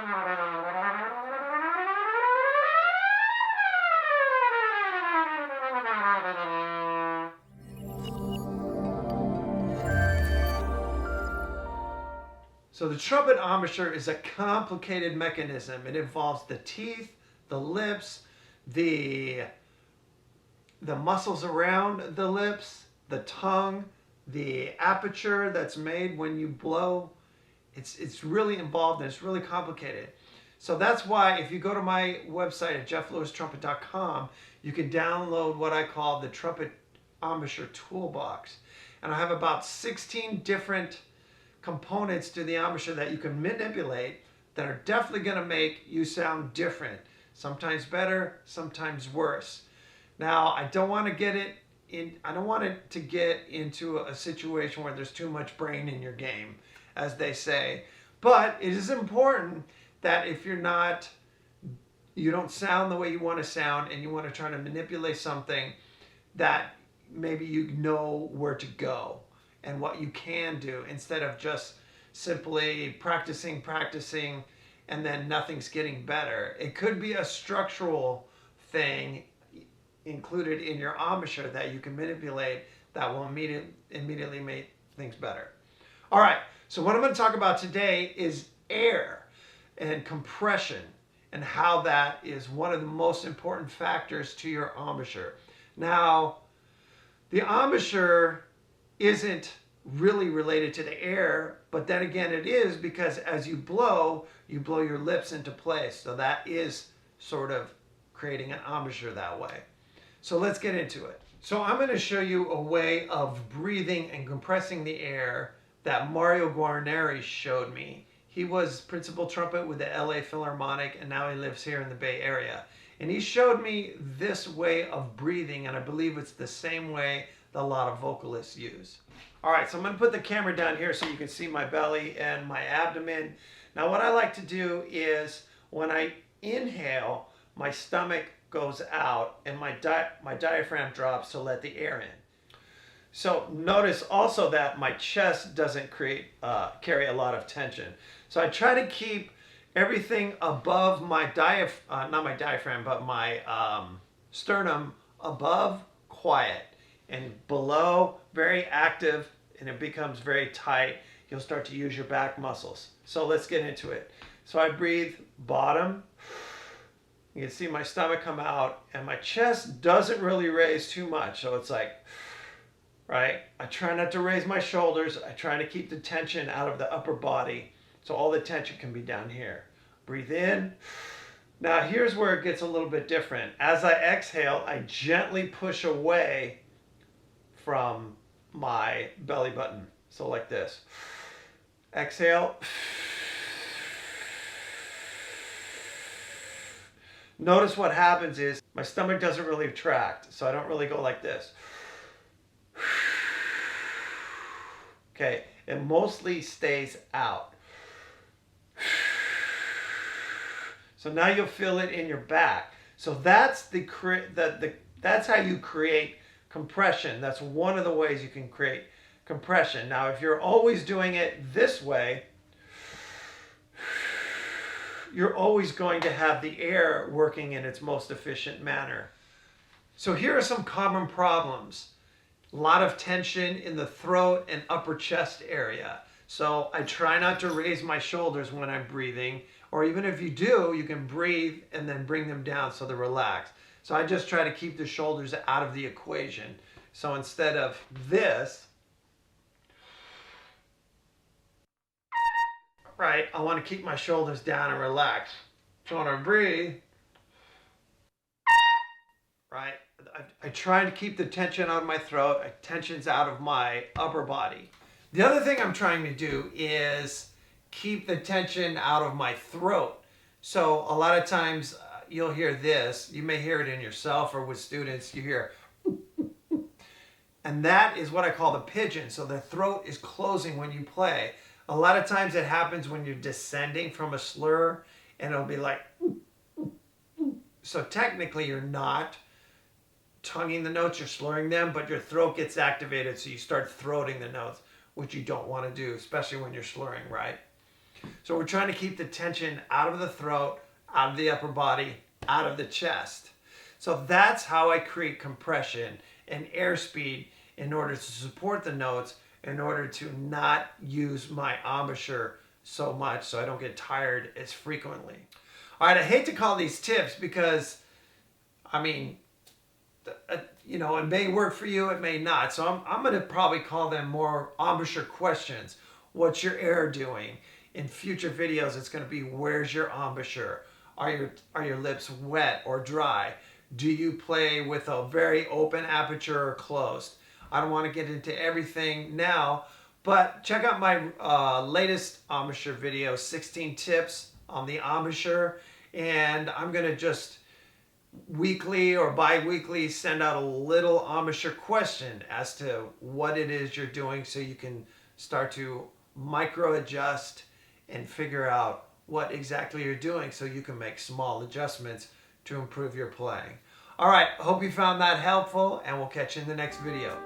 So the trumpet embouchure is a complicated mechanism. It involves the teeth, the lips, the muscles around the lips, the tongue, the aperture that's made when you blow. It's really involved and it's really complicated. So that's why if you go to my website at jefflewistrumpet.com, you can download what I call the Trumpet Embouchure Toolbox. And I have about 16 different components to the embouchure that you can manipulate that are definitely going to make you sound different. Sometimes better, sometimes worse. Now, I don't want it to get into a situation where there's too much brain in your game, as they say. But it is important that if you don't sound the way you want to sound and you want to try to manipulate something, that maybe you know where to go and what you can do instead of just simply practicing, and then nothing's getting better. It could be a structural thing included in your embouchure that you can manipulate that will immediately make things better. All right, so what I'm going to talk about today is air and compression and how that is one of the most important factors to your embouchure. Now, the embouchure isn't really related to the air, but then again it is, because as you blow your lips into place. So that is sort of creating an embouchure that way. So let's get into it. So I'm going to show you a way of breathing and compressing the air that Mario Guarneri showed me. He was principal trumpet with the LA Philharmonic, and now he lives here in the Bay Area. And he showed me this way of breathing, and I believe it's the same way that a lot of vocalists use. All right, so I'm going to put the camera down here so you can see my belly and my abdomen. Now, what I like to do is when I inhale, my stomach goes out and my diaphragm drops to let the air in. So notice also that my chest doesn't carry a lot of tension. So I try to keep everything above my not my diaphragm, but my sternum above quiet, and below very active, and it becomes very tight. You'll start to use your back muscles. So let's get into it. So I breathe bottom. You can see my stomach come out, and my chest doesn't really raise too much. So it's like, right? I try not to raise my shoulders. I try to keep the tension out of the upper body, so all the tension can be down here. Breathe in. Now here's where it gets a little bit different. As I exhale, I gently push away from my belly button. So like this. Exhale. Notice what happens is my stomach doesn't really retract, so I don't really go like this. Okay, it mostly stays out. So now you'll feel it in your back. So that's that's how you create compression. That's one of the ways you can create compression. Now, if you're always doing it this way, you're always going to have the air working in its most efficient manner. So here are some common problems. A lot of tension in the throat and upper chest area. So I try not to raise my shoulders when I'm breathing, or even if you do, you can breathe and then bring them down so they're relaxed. So I just try to keep the shoulders out of the equation. So instead of this, right, I want to keep my shoulders down and relax. So when I breathe, right, I try to keep the tension out of my throat, tension's out of my upper body. The other thing I'm trying to do is keep the tension out of my throat. So a lot of times you'll hear this, you may hear it in yourself or with students, you hear, and that is what I call the pigeon. So the throat is closing when you play. A lot of times it happens when you're descending from a slur, and it'll be like, so technically you're not tonguing the notes, you're slurring them, but your throat gets activated, so you start throating the notes, which you don't want to do, especially when you're slurring, right? So we're trying to keep the tension out of the throat, out of the upper body, out of the chest. So that's how I create compression and airspeed in order to support the notes, in order to not use my embouchure so much so I don't get tired as frequently. All right, I hate to call these tips because, I mean, you know, it may work for you, it may not. So I'm going to probably call them more embouchure questions. What's your air doing? In future videos, it's going to be, where's your embouchure? Are your lips wet or dry? Do you play with a very open aperture or closed? I don't want to get into everything now, but check out my latest embouchure video, 16 tips on the embouchure. And I'm going to just weekly or bi-weekly send out a little embouchure question as to what it is you're doing, so you can start to micro adjust and figure out what exactly you're doing so you can make small adjustments to improve your playing. All right, hope you found that helpful, and we'll catch you in the next video.